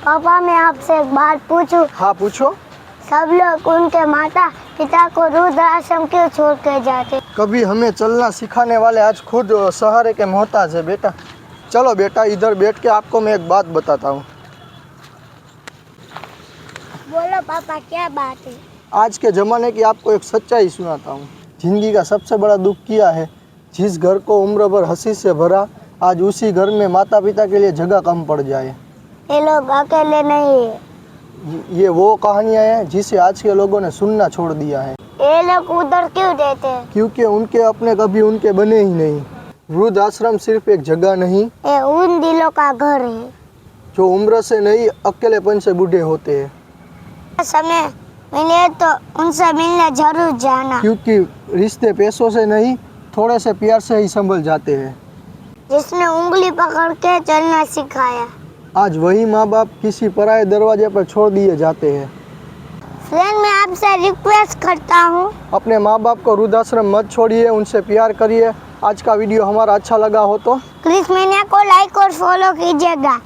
पापा मैं आपसे एक बात पूछूं? हाँ पूछो। सब लोग उनके माता पिता को वृद्धाश्रम क्यों छोड़ के जाते? कभी हमें चलना सिखाने वाले आज खुद सहारे के मोहताज है बेटा। चलो बेटा इधर बैठ के आपको मैं एक बात बताता हूँ। बोलो पापा, क्या बात है? आज के ज़माने की आपको एक सच्चाई सुनाता हूँ। ज़िंदगी का सबसे बड़ा दुख क्या है? जिस घर को उम्र भर हंसी से भरा, आज उसी घर में माता पिता के लिए जगह कम पड़ जाए। ये लोग अकेले नहीं है। ये वो कहानियाँ हैं जिसे आज के लोगों ने सुनना छोड़ दिया है। ये लोग उधर क्यों देते हैं? क्योंकि उनके अपने कभी उनके बने ही नहीं। वृद्ध आश्रम सिर्फ एक जगह नहीं, ये उन दिलों का घर है जो उम्र से नहीं अकेलेपन से बूढ़े होते हैं। समय मिले तो उनसे मिलने जरूर जाना। क्योंकि रिश्ते पैसों से नहीं, थोड़े से प्यार से ही संभल जाते हैं। जिसने उंगली पकड़ के चलना सिखाया, आज वही माँ बाप किसी पराये दरवाजे पर छोड़ दिए जाते हैं। फ्रेंड मैं आपसे रिक्वेस्ट करता हूँ, अपने माँ बाप को वृद्धाश्रम मत छोड़िए, उनसे प्यार करिए। आज का वीडियो हमारा अच्छा लगा हो तो क्रिस मीडिया को लाइक और फॉलो कीजिएगा।